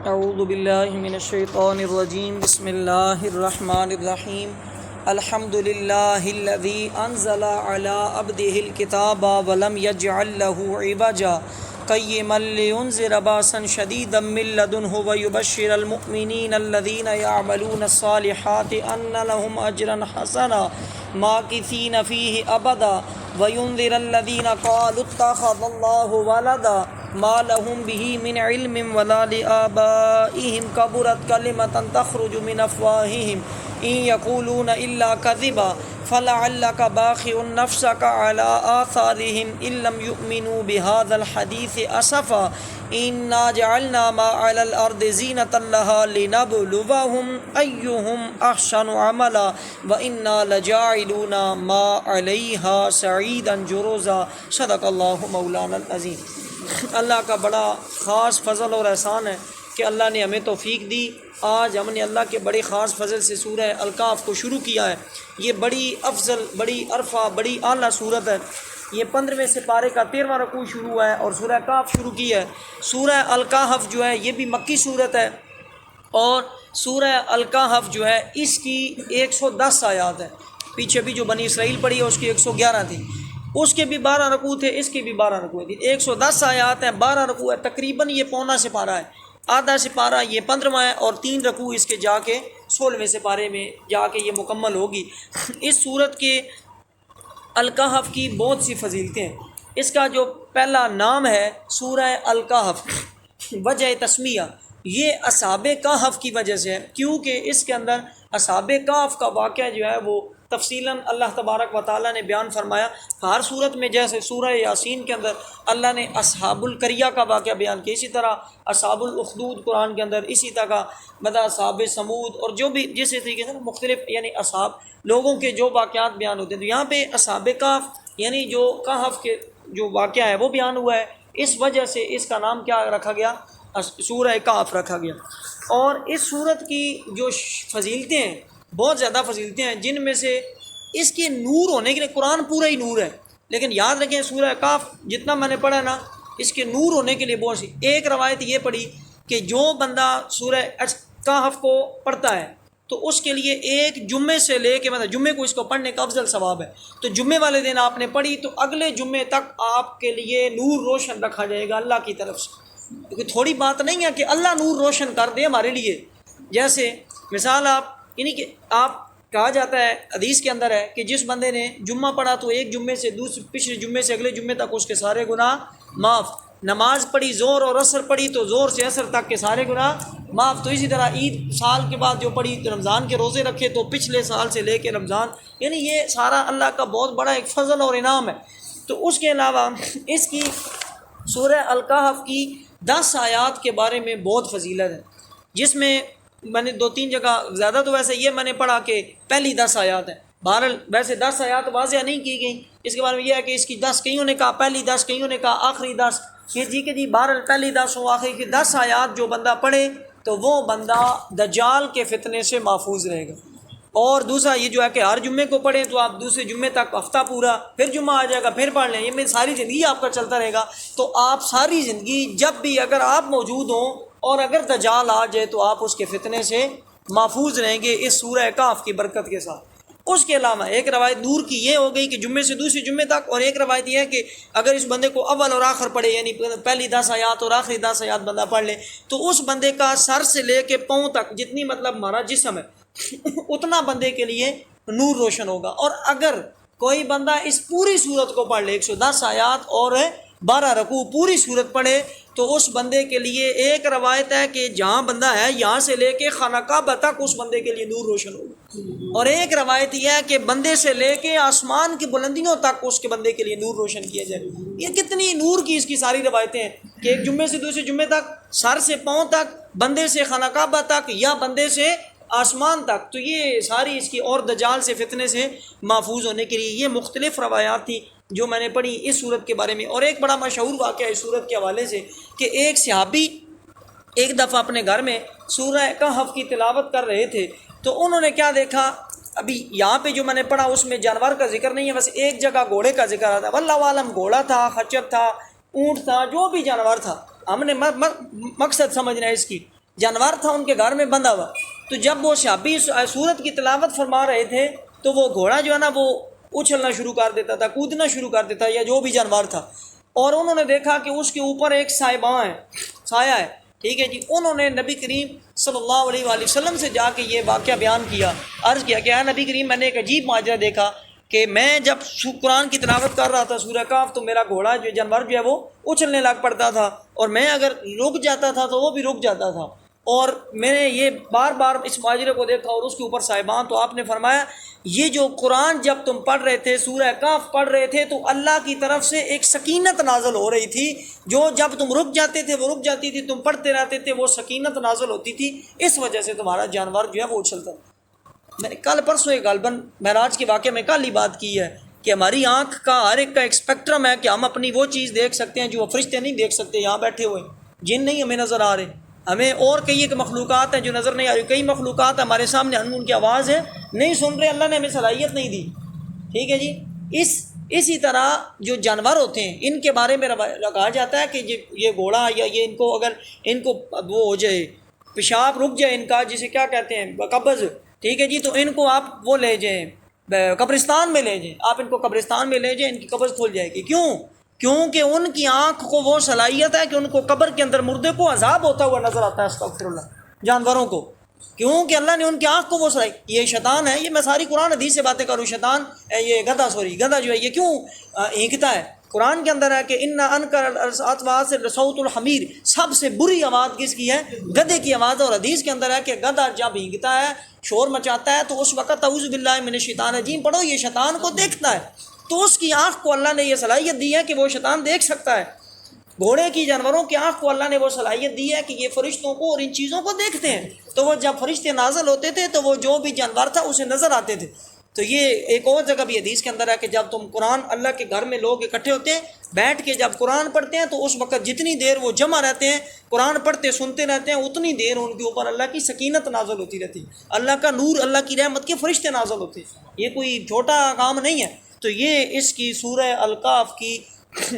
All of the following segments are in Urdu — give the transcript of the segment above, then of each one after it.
اعوذ باللہ من الشیطان الرجیم بسم اللہ الرحمن الرحیم الحمد للہ الذی انزل علی عبدہ الکتاب ولم یجعل لہ عوجا قیما لینذر باسا شدیدا من لدنہ ویبشر المؤمنین الذین یعملون الصالحات ان لهم اجرا حسنا ماکثین فیہ ابدا وینذر الذین قالوا اتخذ اللہ ولدا ما لهم به من علم ولا لآبائهم كبرت كلمة تخرج من أفواههم إن يقولون إلا كذبا فلعلك باخع نفسك على آثارهم إن لم يؤمنوا بهذا الحديث أسفا إنا جعلنا ما على الأرض زينة لها لنبلوهم أيهم أحسن عملا وإنا لجاعلون ما عليها سعيدا جرزا صدق الله مولانا العظيم۔ اللہ کا بڑا خاص فضل اور احسان ہے کہ اللہ نے ہمیں توفیق دی۔ آج ہم نے اللہ کے بڑے خاص فضل سے سورہ الکہف کو شروع کیا ہے۔ یہ بڑی افضل، بڑی عرفہ، بڑی اعلیٰ صورت ہے۔ یہ 15ویں سپارے کا 13واں رکوع شروع ہوا ہے اور سورہ کہف شروع کی ہے۔ سورہ الکہف جو ہے یہ بھی مکی صورت ہے اور سورہ الکہف جو ہے اس کی 110 آیات ہے۔ پیچھے بھی جو بنی اسرائیل پڑھی ہے اس کی 111 تھی، اس کے بھی 12 رکوع تھے، اس کی بھی 12 رکوع تھی۔ 110 آیات ہیں، 12 رکوع ہے، تقریباً یہ پونا سپارہ ہے، آدھا سپارہ یہ 15واں ہے اور 3 رکوع اس کے جا کے 16ویں سپارے میں جا کے یہ مکمل ہوگی۔ اس سورت کے الکہف کی بہت سی فضیلتیں ہیں۔ اس کا جو پہلا نام ہے سورہ الکہف، وجہ تسمیہ یہ اصحاب کہف کی وجہ سے ہے، کیونکہ اس کے اندر اصحاب کہف کا واقعہ جو ہے وہ تفصیلاً اللہ تبارک و تعالیٰ نے بیان فرمایا۔ ہر صورت میں جیسے سورہ یاسین کے اندر اللہ نے اصحاب القریہ کا واقعہ بیان کیا، اسی طرح اصحاب الاخدود قرآن کے اندر، اسی طرح اصحاب سمود اور جو بھی جس طریقے سے مختلف یعنی اصحاب لوگوں کے جو واقعات بیان ہوتے ہیں، تو یہاں پہ اصحاب کہف یعنی جو کہف کے جو واقعہ ہے وہ بیان ہوا ہے۔ اس وجہ سے اس کا نام کیا رکھا گیا؟ سورہ کہف رکھا گیا۔ اور اس سورت کی جو فضیلتیں ہیں، بہت زیادہ فضیلتیں ہیں، جن میں سے اس کے نور ہونے کے لیے قرآن پورا ہی نور ہے، لیکن یاد رکھیں سورہ کہف جتنا میں نے پڑھا نا اس کے نور ہونے کے لیے بہت سی۔ ایک روایت یہ پڑھی کہ جو بندہ سورہ کہف کو پڑھتا ہے تو اس کے لیے ایک جمعے سے لے کے مطلب جمعے کو اس کو پڑھنے کا افضل ثواب ہے، تو جمعے والے دن آپ نے پڑھی تو اگلے جمعے تک آپ کے لیے نور روشن رکھا جائے گا اللہ کی طرف سے۔ کیونکہ تھوڑی بات نہیں ہے کہ اللہ نور روشن کر دے ہمارے لیے۔ جیسے مثال آپ یعنی کہ آپ کہا جاتا ہے حدیث کے اندر ہے کہ جس بندے نے جمعہ پڑھا تو ایک جمعے سے پچھلے جمعے سے اگلے جمعے تک اس کے سارے گناہ معاف۔ نماز پڑھی زور اور عصر پڑھی تو زور سے عصر تک کے سارے گناہ معاف۔ تو اسی طرح عید سال کے بعد جو پڑھی تو رمضان کے روزے رکھے تو پچھلے سال سے لے کے رمضان، یعنی یہ سارا اللہ کا بہت بڑا ایک فضل اور انعام ہے۔ تو اس کے علاوہ اس کی سورہ الکہف کی 10 آیات کے بارے میں بہت فضیلت ہے، جس میں میں نے 2-3 جگہ، زیادہ تو ویسے یہ میں نے پڑھا کہ پہلی 10 آیات ہیں، بہرحال ویسے 10 آیات واضح نہیں کی گئیں۔ اس کے بارے میں یہ ہے کہ اس کی 10 کئیوں نے کہا پہلی 10، کئیوں نے کہا آخری 10، کہ جی بہرحال پہلی 10 ہو آخری کی 10 آیات جو بندہ پڑھے تو وہ بندہ دجال کے فتنے سے محفوظ رہے گا۔ اور دوسرا یہ جو ہے کہ ہر جمعے کو پڑھیں تو آپ دوسرے جمعے تک ہفتہ پورا، پھر جمعہ آ جائے گا پھر پڑھ لیں، یہ میں ساری زندگی آپ کا چلتا رہے گا۔ تو آپ ساری زندگی جب بھی اگر آپ موجود ہوں اور اگر دجال آ جائے تو آپ اس کے فتنے سے محفوظ رہیں گے اس سورہ کہف کی برکت کے ساتھ۔ اس کے علاوہ ایک روایت نور کی یہ ہو گئی کہ جمعے سے دوسرے جمعے تک، اور ایک روایت یہ ہے کہ اگر اس بندے کو اول اور آخر پڑھے یعنی پہلی 10 آیات اور آخری 10 آیات بندہ پڑھ لے تو اس بندے کا سر سے لے کے پاؤں تک جتنی مطلب ہمارا جسم ہے اتنا بندے کے لیے نور روشن ہوگا۔ اور اگر کوئی بندہ اس پوری صورت کو پڑھ لے 110 آیات اور 12 رکوع پوری صورت پڑھے تو اس بندے کے لیے ایک روایت ہے کہ جہاں بندہ ہے یہاں سے لے کے خانہ کعبہ تک اس بندے کے لیے نور روشن ہوگا۔ اور ایک روایت یہ ہے کہ بندے سے لے کے آسمان کی بلندیوں تک اس کے بندے کے لیے نور روشن کیا جائے۔ یہ کتنی نور کی اس کی ساری روایتیں ہیں کہ ایک جمعے سے دوسرے جمعے تک، سر سے پاؤں تک، بندے سے خانہ کعبہ تک یا بندے سے آسمان تک۔ تو یہ ساری اس کی اور دجال سے فتنے سے محفوظ ہونے کے لیے یہ مختلف روایات تھیں جو میں نے پڑھی اس صورت کے بارے میں۔ اور ایک بڑا مشہور واقعہ اس صورت کے حوالے سے کہ ایک صحابی ایک دفعہ اپنے گھر میں سورہ کہف کی تلاوت کر رہے تھے تو انہوں نے کیا دیکھا، ابھی یہاں پہ جو میں نے پڑھا اس میں جانور کا ذکر نہیں ہے، بس ایک جگہ گھوڑے کا ذکر آتا ہے، واللہ عالم گھوڑا تھا، خچر تھا، اونٹ تھا، جو بھی جانور تھا، ہم نے مقصد سمجھنا ہے اس کی۔ جانور تھا ان کے گھر میں بندھا ہوا. تو جب وہ صحابی سورت کی تلاوت فرما رہے تھے تو وہ گھوڑا جو ہے نا وہ اچھلنا شروع کر دیتا تھا، کودنا شروع کر دیتا یا جو بھی جانور تھا. اور انہوں نے دیکھا کہ اس کے اوپر ایک سائباں ہے، سایہ ہے. ٹھیک ہے جی. انہوں نے نبی کریم صلی اللہ علیہ وآلہ وسلم سے جا کے یہ واقعہ بیان کیا، عرض کیا کہ اے نبی کریم، میں نے ایک عجیب ماجرا دیکھا کہ میں جب قرآن کی تلاوت کر رہا تھا سورہ کہف تو میرا گھوڑا جو جانور جو ہے وہ اچھلنے لگ پڑتا تھا، اور میں اگر رک جاتا تھا تو وہ بھی رک جاتا تھا. اور میں نے یہ بار بار اس ماجرے کو دیکھا اور اس کے اوپر صاحبان. تو آپ نے فرمایا یہ جو قرآن جب تم پڑھ رہے تھے، سورہ کہف پڑھ رہے تھے، تو اللہ کی طرف سے ایک سکینت نازل ہو رہی تھی، جو جب تم رک جاتے تھے وہ رک جاتی تھی، تم پڑھتے رہتے تھے وہ سکینت نازل ہوتی تھی، اس وجہ سے تمہارا جانور جو ہے وہ اچھلتا تھا. میں نے کل پرسوں ایک غالباً معراج کے واقعے میں کل ہی بات کی ہے کہ ہماری آنکھ کا ہر ایک کا ایک اسپیکٹرم ہے کہ ہم اپنی وہ چیز دیکھ سکتے ہیں جو فرشتے نہیں دیکھ سکتے یہاں بیٹھے ہوئے، جن نہیں ہمیں نظر آ رہے. ہمیں اور کئی ایک مخلوقات ہیں جو نظر نہیں آ رہی، کئی مخلوقات ہمارے سامنے ان کی آواز ہے نہیں سن رہے، اللہ نے ہمیں صلاحیت نہیں دی. ٹھیک ہے جی. اسی طرح جو جانور ہوتے ہیں ان کے بارے میں کہا جاتا ہے کہ یہ گھوڑا یا یہ ان کو اگر ان کو وہ ہو جائے، پیشاب رک جائے ان کا، جسے کیا کہتے ہیں قبض، ٹھیک ہے جی، تو ان کو آپ وہ لے جائیں قبرستان میں لے جائیں، آپ ان کو قبرستان میں لے جائیں، ان کی قبض کھل جائے گی. کیونکہ ان کی آنکھ کو وہ صلاحیت ہے کہ ان کو قبر کے اندر مردے کو عذاب ہوتا ہوا نظر آتا ہے. استغفر اللہ. جانوروں کو کیونکہ اللہ نے ان کی آنکھ کو وہ صلاحیت. یہ شیطان ہے، یہ میں ساری قرآن حدیث سے باتیں کروں. شیطان یہ گدھا گدھا جو ہے یہ کیوں ہینکتا ہے؟ قرآن کے اندر ہے کہ ان انکر الاصوات سے صوت الحمیر، سب سے بری آواز کس کی ہے؟ گدھے کی آواز. اور حدیث کے اندر ہے کہ گدھا جب ہینکتا ہے، شور مچاتا ہے، تو اس وقت اعوذ باللہ من الشیطان الرجیم پڑھو، یہ شیطان کو دیکھتا ہے. تو اس کی آنکھ کو اللہ نے یہ صلاحیت دی ہے کہ وہ شیطان دیکھ سکتا ہے. گھوڑے کی جانوروں کی آنکھ کو اللہ نے وہ صلاحیت دی ہے کہ یہ فرشتوں کو اور ان چیزوں کو دیکھتے ہیں. تو وہ جب فرشتے نازل ہوتے تھے تو وہ جو بھی جانور تھا اسے نظر آتے تھے. تو یہ ایک اور جگہ بھی حدیث کے اندر ہے کہ جب تم قرآن اللہ کے گھر میں لوگ اکٹھے ہوتے ہیں، بیٹھ کے جب قرآن پڑھتے ہیں، تو اس وقت جتنی دیر وہ جمع رہتے ہیں قرآن پڑھتے سنتے رہتے ہیں، اتنی دیر ان کے اوپر اللہ کی سکینت نازل ہوتی رہتی، اللہ کا نور، اللہ کی رحمت کے فرشتے نازل ہوتے. یہ کوئی چھوٹا کام نہیں ہے. تو یہ اس کی سورہ الکہف کی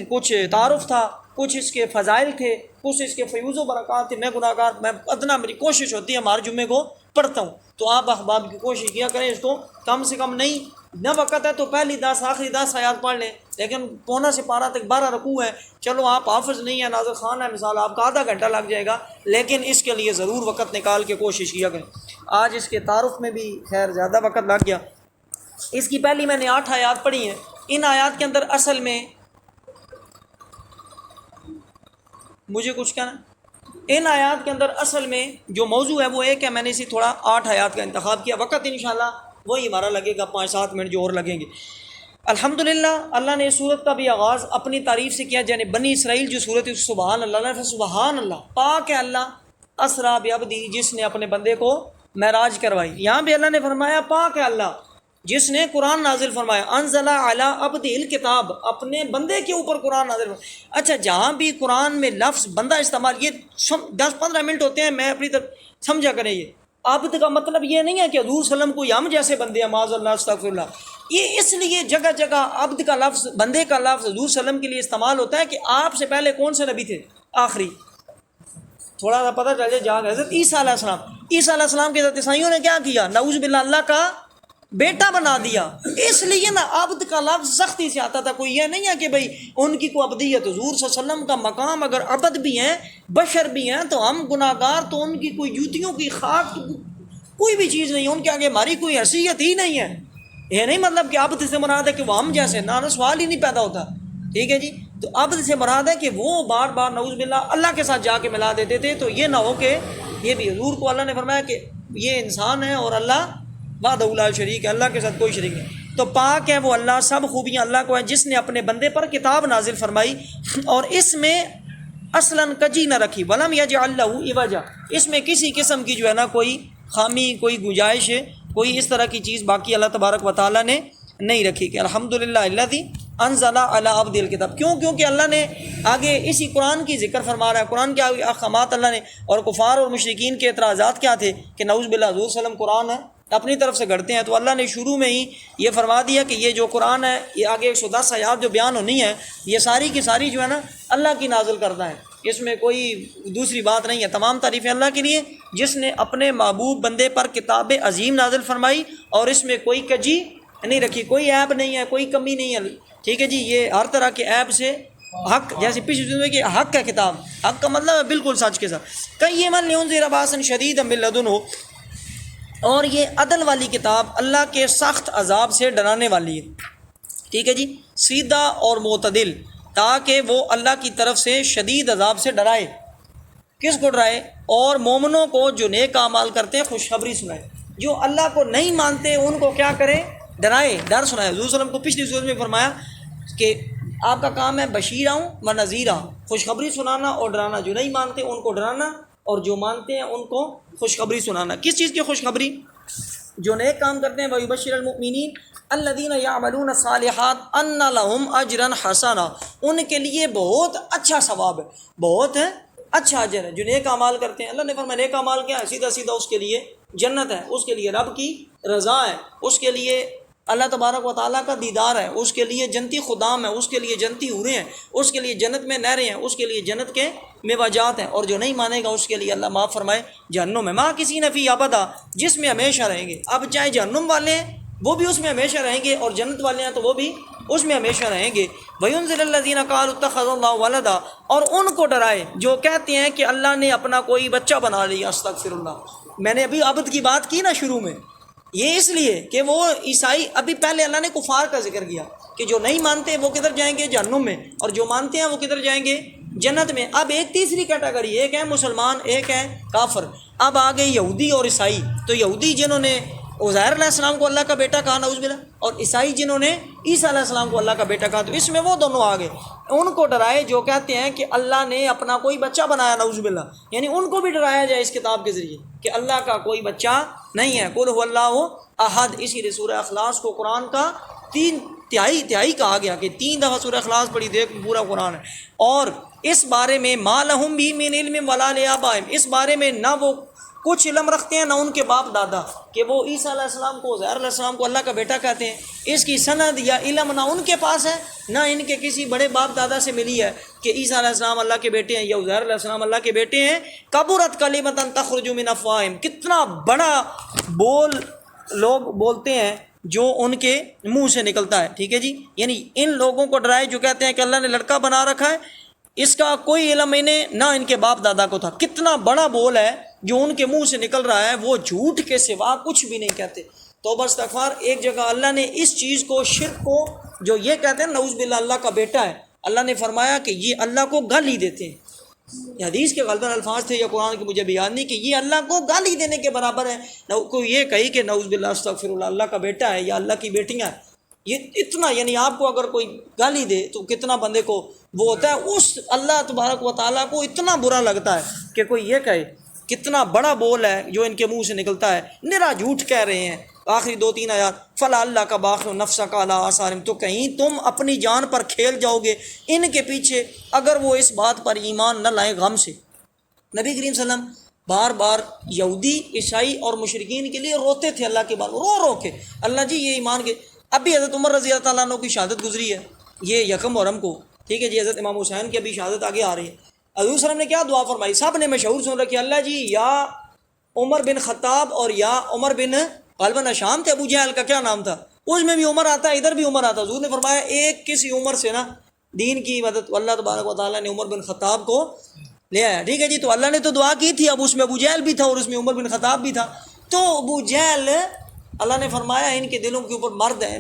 کچھ تعارف تھا، کچھ اس کے فضائل تھے، کچھ اس کے فیوز و برکات تھے. میں گناہ گار، میں ادنا میری کوشش ہوتی ہے ہمارے جمعے کو پڑھتا ہوں، تو آپ احباب کی کوشش کیا کریں اس کو کم سے کم نہیں نہ وقت ہے تو پہلی 10 آخری 10 آیات پڑھ لیں. لیکن پونا سے 12 تک 12 رکوع ہے. چلو آپ حافظ نہیں ہیں، ناظر خان ہے مثال، آپ کا آدھا گھنٹہ لگ جائے گا، لیکن اس کے لیے ضرور وقت نکال کے کوشش کیا کریں. آج اس کے تعارف میں بھی خیر زیادہ وقت لگ گیا. اس کی پہلی میں نے 8 آیات پڑھی ہیں. ان آیات کے اندر اصل میں مجھے کچھ کہنا، ان آیات کے اندر اصل میں جو موضوع ہے وہ ایک ہے. میں نے اسی تھوڑا 8 آیات کا انتخاب کیا. وقت انشاءاللہ وہی ہمارا لگے گا 5-7 منٹ جو اور لگیں گے. الحمدللہ اللہ نے اس صورت کا بھی آغاز اپنی تعریف سے کیا. یعنی بنی اسرائیل جو صورت ہے، سبحان اللہ، سبحان اللہ، پاک ہے اللہ اسرا بعبدی، جس نے اپنے بندے کو معراج کروائی. یہاں بھی اللہ نے فرمایا پاک ہے اللہ جس نے قرآن نازل فرمایا. انزل علی عبدہ الکتاب، اپنے بندے کے اوپر قرآن نازل فرمایا. اچھا، جہاں بھی قرآن میں لفظ بندہ استعمال، یہ 10-15 منٹ ہوتے ہیں، میں اپنی طرف سمجھا کریں. یہ عبد کا مطلب یہ نہیں ہے کہ حضور صلی اللہ علیہ وسلم کوئی ہم جیسے بندے ہیں، معاذ اللہ استغفر اللہ. یہ اس لیے جگہ جگہ عبد کا لفظ، بندے کا لفظ حضور صلی اللہ علیہ وسلم کے لیے استعمال ہوتا ہے کہ آپ سے پہلے کون سے نبی تھے؟ آخری. تھوڑا سا پتہ چلے جا حضرت عیسیٰ علیہ السلام. عیسیٰ علیہ السلام کے حضرت عیسائیوں نے کیا کیا؟ نعوذ باللہ اللہ کا بیٹا بنا دیا. اس لیے نا عبد کا لفظ سختی سے آتا تھا. کوئی یہ نہیں ہے کہ بھئی ان کی کوئی عبدیت، حضور صلی اللہ علیہ وسلم کا مقام اگر عبد بھی ہیں، بشر بھی ہیں، تو ہم گناہ گار، تو ان کی کوئی جوتیوں کی خاک کوئی بھی چیز نہیں، ان کے آگے ہماری کوئی حیثیت ہی نہیں ہے. یہ نہیں مطلب کہ عبد سے مراد ہے کہ وہ ہم جیسے، نہ سوال ہی نہیں پیدا ہوتا. ٹھیک ہے جی. تو عبد سے مراد ہے کہ وہ بار بار نعوذ باللہ اللہ کے ساتھ جا کے ملا دیتے تھے. تو یہ نہ ہو کہ یہ بھی حضور کو اللہ نے فرمایا کہ یہ انسان ہے اور اللہ وحدہ لا شریک ہے، اللہ کے ساتھ کوئی شریک نہیں. تو پاک ہے وہ اللہ، سب خوبیاں اللہ کو ہیں، جس نے اپنے بندے پر کتاب نازل فرمائی اور اس میں اصلاً کجی نہ رکھی. ولم یجعل لہ عوجا، اس میں کسی قسم کی جو ہے نا کوئی خامی، کوئی گنجائش، کوئی اس طرح کی چیز باقی اللہ تبارک و تعالیٰ نے نہیں رکھی. کہ الحمدللہ الذی انزل علی عبدہ الکتاب. کیونکہ اللہ نے آگے اسی قرآن کی ذکر فرما رہا ہے. قرآن کے آگے احکامات اللہ نے، اور کفار اور مشرکین کے اعتراضات کیا تھے کہ نعوذ باللہ حضور صلی اللہ علیہ وسلم قرآن ہے اپنی طرف سے گھڑتے ہیں. تو اللہ نے شروع میں ہی یہ فرما دیا کہ یہ جو قرآن ہے، یہ آگے 110 آیات جو بیان ہونی ہے، یہ ساری کی ساری جو ہے نا اللہ کی نازل کرتا ہے. اس میں کوئی دوسری بات نہیں ہے، تمام تعریفیں اللہ کے لیے جس نے اپنے محبوب بندے پر کتاب عظیم نازل فرمائی اور اس میں کوئی کجی نہیں رکھی، کوئی عیب نہیں ہے، کوئی کمی نہیں ہے، ٹھیک ہے جی۔ یہ ہر طرح کے عیب سے حق، جیسے پچھلے میں کہ حق کا کتاب، حق کا مطلب ہے بالکل سچ کے ساتھ، قیما لینذر باسا شدیدا من لدنہ، اور یہ عدل والی کتاب اللہ کے سخت عذاب سے ڈرانے والی ہے، ٹھیک ہے جی، سیدھا اور معتدل، تاکہ وہ اللہ کی طرف سے شدید عذاب سے ڈرائے۔ کس کو ڈرائے؟ اور مومنوں کو جو نیک اعمال کرتے ہیں خوشخبری سنائے، جو اللہ کو نہیں مانتے ان کو کیا کرے؟ ڈرائے، ڈر سنائے۔ حضور صلی اللہ علیہ وسلم کو پچھلی صورت میں فرمایا کہ آپ کا کام ہے بشیرہ و نذیرہ، خوشخبری سنانا اور ڈرانا، جو نہیں مانتے ان کو ڈرانا اور جو مانتے ہیں ان کو خوشخبری سنانا۔ کس چیز کی خوشخبری؟ جو نیک کام کرتے ہیں، وَيُبَشِّرُ الْمُؤْمِنِينَ الَّذِينَ يَعْمَلُونَ الصَّالِحَاتِ أَنَّ لَهُمْ أَجْرًا حَسَنًا، ان کے لیے بہت اچھا ثواب ہے، بہت اچھا اجر ہے۔ جو نیک اعمال کرتے ہیں، اللہ نے فرمایا نیک اعمال کیا ہے؟ سیدھا سیدھا اس کے لیے جنت ہے، اس کے لیے رب کی رضا ہے، اس کے لیے اللہ تبارک و تعالیٰ کا دیدار ہے، اس کے لیے جنتی خدام ہے، اس کے لیے جنتی حوریں ہیں، اس کے لیے جنت میں نہریں ہیں، اس کے لیے جنت کے میوجات ہیں۔ اور جو نہیں مانے گا اس کے لیے اللہ معاف فرمائے جہنم ہے، ماں کسی نفی ابدا، جس میں ہمیشہ رہیں گے۔ اب چاہے جہنم والے ہیں وہ بھی اس میں ہمیشہ رہیں گے اور جنت والے ہیں تو وہ بھی اس میں ہمیشہ رہیں گے۔ وَيُنذِرَ الَّذِينَ قَالُوا اتَّخَذَ اللَّهُ وَلَدًا، اور ان کو ڈرائے جو کہتے ہیں کہ اللہ نے اپنا کوئی بچہ بنا لیا۔ استغفر اللہ، میں نے ابھی عبد کی بات کی نا شروع میں، یہ اس لیے کہ وہ عیسائی، ابھی پہلے اللہ نے کفار کا ذکر کیا کہ جو نہیں مانتے وہ کدھر جائیں گے؟ جہنم میں، اور جو مانتے ہیں وہ کدھر جائیں گے؟ جنت میں۔ اب ایک تیسری کیٹیگری، ایک ہے مسلمان، ایک ہے کافر، اب آگے یہودی اور عیسائی۔ تو یہودی جنہوں نے عزیر علیہ السلام کو اللہ کا بیٹا کہا، نعوذ باللہ، اور عیسائی جنہوں نے عیسیٰ علیہ السلام کو اللہ کا بیٹا کہا، تو اس میں وہ دونوں آگے۔ ان کو ڈرائے جو کہتے ہیں کہ اللہ نے اپنا کوئی بچہ بنایا، نعوذ باللہ، یعنی ان کو بھی ڈرایا جائے اس کتاب کے ذریعے کہ اللہ کا کوئی بچہ نہیں ہے۔ قل هو اللہ احد، اسی لیے سورہ اخلاص کو قرآن کا تہائی کہا گیا کہ 3 دفعہ سورہ اخلاص پڑھی، دیکھ پورا قرآن ہے۔ اور اس بارے میں ما لہم بھی من علم ولا لآبائہم، اس بارے میں نہ وہ کچھ علم رکھتے ہیں نہ ان کے باپ دادا، کہ وہ عیسیٰ علیہ السلام کو، عزیر علیہ السلام کو اللہ کا بیٹا کہتے ہیں۔ اس کی سند یا علم نہ ان کے پاس ہے نہ ان کے کسی بڑے باپ دادا سے ملی ہے کہ عیسیٰ علیہ السلام اللہ کے بیٹے ہیں یا عزیر علیہ السلام اللہ کے بیٹے ہیں۔ کبرت کلمۃ تخرج من افواہہم، کتنا بڑا بول لوگ بولتے ہیں جو ان کے منہ سے نکلتا ہے، ٹھیک ہے جی۔ یعنی ان لوگوں کو ڈرائے جو کہتے ہیں کہ اللہ نے لڑکا بنا رکھا ہے، اس کا کوئی علم انہیں نہ ان کے باپ دادا کو تھا۔ کتنا بڑا بول ہے جو ان کے منہ سے نکل رہا ہے، وہ جھوٹ کے سوا کچھ بھی نہیں کہتے۔ توبہ استغفار۔ ایک جگہ اللہ نے اس چیز کو، شرک کو، جو یہ کہتے ہیں نعوذ باللہ اللہ کا بیٹا ہے، اللہ نے فرمایا کہ یہ اللہ کو گالی دیتے ہیں۔ یہ حدیث کے غالباً الفاظ تھے یا قرآن کے مجھے بھی یاد نہیں، کہ یہ اللہ کو گالی دینے کے برابر ہے۔ کوئی یہ کہی کہ نعوذ باللہ استغفر اللہ اللہ کا بیٹا ہے یا اللہ کی بیٹیاں ہیں، یہ اتنا، یعنی آپ کو اگر کوئی گالی دے تو کتنا بندے کو وہ ہوتا ہے، اس اللہ تبارک و تعالیٰ کو اتنا برا لگتا ہے کہ کوئی یہ کہے۔ کتنا بڑا بول ہے جو ان کے منہ سے نکلتا ہے، نرا جھوٹ کہہ رہے ہیں۔ آخری 2-3 آیات، فلا اللہ کا باخر نفسک علی آثارہم، تو کہیں تم اپنی جان پر کھیل جاؤ گے ان کے پیچھے اگر وہ اس بات پر ایمان نہ لائیں غم سے۔ نبی کریم صلی اللہ علیہ وسلم بار بار یہودی، عیسائی اور مشرکین کے لیے روتے تھے اللہ کے بعد، رو کے، اللہ جی یہ ایمان کے۔ اب بھی حضرت عمر رضی اللہ تعالیٰ عنہ کی شہادت گزری ہے، یہ یکم محرم کو، ٹھیک ہے جی۔ حضرت امام حسین کی ابھی شہادت آگے آ رہی ہے۔ حضور صلی اللہ علیہ وسلم نے کیا دعا فرمائی؟ سب نے مشہور سن رکھی، اللہ جی یا عمر بن خطاب اور یا عمر بن غالباً شام تھے، ابو جہل کا کیا نام تھا، اس میں بھی عمر آتا ہے، ادھر بھی عمر آتا ہے۔ حضور نے فرمایا ایک کسی عمر سے نا دین کی مدد، اللہ تبارک و تعالیٰ نے عمر بن خطاب کو لے آیا، ٹھیک ہے جی۔ تو اللہ نے تو دعا کی تھی، اب اس میں ابو جہل بھی تھا اور اس میں عمر بن خطاب بھی تھا۔ تو ابو جہل، اللہ نے فرمایا ان کے دلوں کے اوپر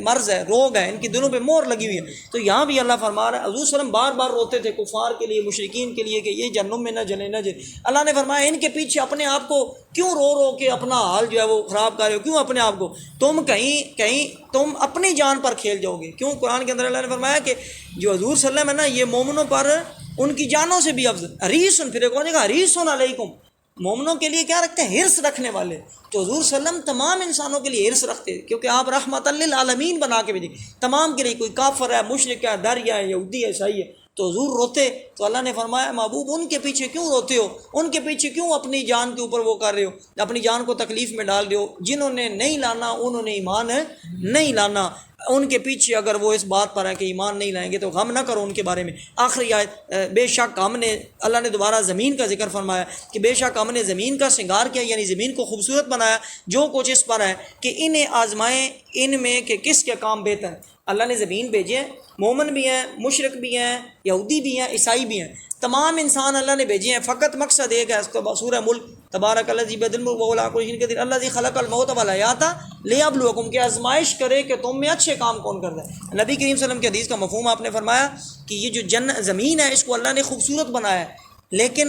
مرض ہے، روگ ہے، ان کے دلوں پہ مہر لگی ہوئی ہے۔ تو یہاں بھی اللہ فرما رہا ہے، حضور صلی اللہ علیہ وسلم بار بار روتے تھے کفار کے لیے، مشرکین کے لیے کہ یہ جہنم میں نہ جلے نہ جلے۔ اللہ نے فرمایا ان کے پیچھے اپنے آپ کو کیوں رو کے اپنا حال جو ہے وہ خراب کر رہے ہو، کیوں اپنے آپ کو، تم کہیں تم اپنی جان پر کھیل جاؤ گے۔ کیوں؟ قرآن کے اندر اللہ نے فرمایا کہ جو حضور صلی اللہ علیہ وسلم ہے نا، یہ مومنوں پر ان کی جانوں سے بھی افضل، حریص، پھر ایک اور جگہ حریص علیکم، مومنوں کے لیے کیا رکھتے ہیں؟ حرص رکھنے والے۔ تو حضور صلی اللہ علیہ وسلم تمام انسانوں کے لیے حرص رکھتے ہیں، کیونکہ آپ رحمت للعالمین بنا کے بھیجیں، تمام کے لیے، کوئی کافر ہے، مشرک ہے، دریا ہے، یہودی ہے، عیسائی ہے، تو حضور روتے تو اللہ نے فرمایا محبوب ان کے پیچھے کیوں روتے ہو، ان کے پیچھے کیوں اپنی جان کے اوپر وہ کر رہے ہو، اپنی جان کو تکلیف میں ڈال رہے ہو، جنہوں نے نہیں لانا انہوں نے ایمان نہیں لانا، ان کے پیچھے اگر وہ اس بات پر ہے کہ ایمان نہیں لائیں گے تو غم نہ کرو ان کے بارے میں۔ آخری آیت، بے شک ہم نے، اللہ نے دوبارہ زمین کا ذکر فرمایا کہ بے شک ہم نے زمین کا سنگار کیا، یعنی زمین کو خوبصورت بنایا، جو کچھ اس پر ہے کہ انہیں آزمائیں ان میں کہ کس کے کام بہتر۔ اللہ نے زمین بھیجے ہیں، مومن بھی ہیں، مشرک بھی ہیں، یہودی بھی ہیں، عیسائی بھی ہیں، تمام انسان اللہ نے بھیجے ہیں، فقط مقصد ایک ہے۔ اس کو سورہ ملک، تبارک الذی بیدہ الملک وہو علی کل شیء قدیر الذی خلق الموت والحیاۃ لیبلوکم، کہ آزمائش کرے کہ تم میں اچھے کام کون کرتا ہے۔ نبی کریم صلی اللہ علیہ وسلم کی حدیث کا مفہوم آپ نے فرمایا کہ یہ جو زمین ہے اس کو اللہ نے خوبصورت بنایا ہے، لیکن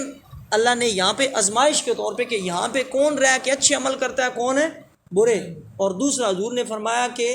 اللہ نے یہاں پہ آزمائش کے طور پہ کہ یہاں پہ کون رہا کہ اچھے عمل کرتا ہے، کون ہے برے۔ اور دوسرا حضور نے فرمایا کہ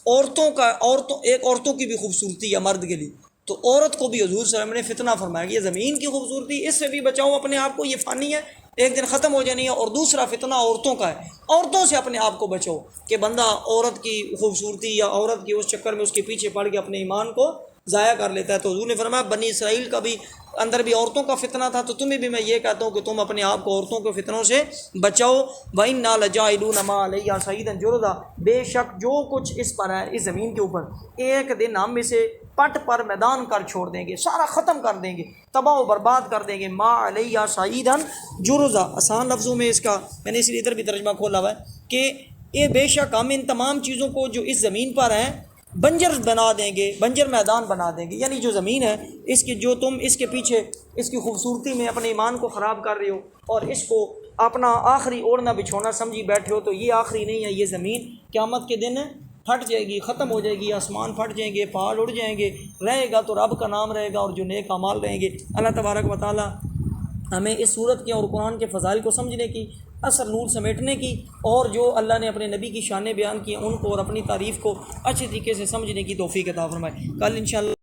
عورتوں کی بھی خوبصورتی ہے مرد کے لیے، تو عورت کو بھی حضور صلی اللہ علیہ وسلم نے فتنہ فرمایا کہ یہ زمین کی خوبصورتی، اس سے بھی بچاؤ اپنے آپ کو، یہ فانی ہے، ایک دن ختم ہو جانی ہے۔ اور دوسرا فتنہ عورتوں کا ہے، عورتوں سے اپنے آپ کو بچاؤ کہ بندہ عورت کی خوبصورتی یا عورت کی اس چکر میں اس کے پیچھے پڑ کے اپنے ایمان کو ضائع کر لیتا ہے۔ تو حضور نے فرمایا بنی اسرائیل کا بھی اندر بھی عورتوں کا فتنہ تھا، تو تمہیں بھی میں یہ کہتا ہوں کہ تم اپنے آپ کو عورتوں کے فتنوں سے بچاؤ۔ وَإِنَّا لَجَاعِلُونَ مَا عَلَيْهَا صَعِيدًا جُرُزًا، بے شک جو کچھ اس پر ہے، اس زمین کے اوپر، ایک دن ہم اسے پٹ پر میدان کر چھوڑ دیں گے، سارا ختم کر دیں گے، تباہ و برباد کر دیں گے۔ مَا عَلَيْهَا صَعِيدًا جُرُزًا، آسان لفظوں میں اس کا میں نے اس لیے ادھر بھی ترجمہ کھولا ہوا ہے کہ یہ بے شک ہم ان تمام چیزوں کو جو اس زمین پر ہیں بنجر بنا دیں گے، بنجر میدان بنا دیں گے، یعنی جو زمین ہے اس کی، جو تم اس کے پیچھے اس کی خوبصورتی میں اپنے ایمان کو خراب کر رہے ہو اور اس کو اپنا آخری اوڑھنا بچھونا سمجھی بیٹھے ہو، تو یہ آخری نہیں ہے، یہ زمین قیامت کے دن پھٹ جائے گی، ختم ہو جائے گی، آسمان پھٹ جائیں گے، پہاڑ اڑ جائیں گے، رہے گا تو رب کا نام رہے گا اور جو نیک اعمال رہیں گے۔ اللہ تبارک و تعالی ہمیں اس صورت کے اور قرآن کے فضائل کو سمجھنے کی، اثر نور سمیٹنے کی، اور جو اللہ نے اپنے نبی کی شانیں بیان کی ہیں ان کو اور اپنی تعریف کو اچھے طریقے سے سمجھنے کی توفیق عطا فرمائے۔ کل انشاءاللہ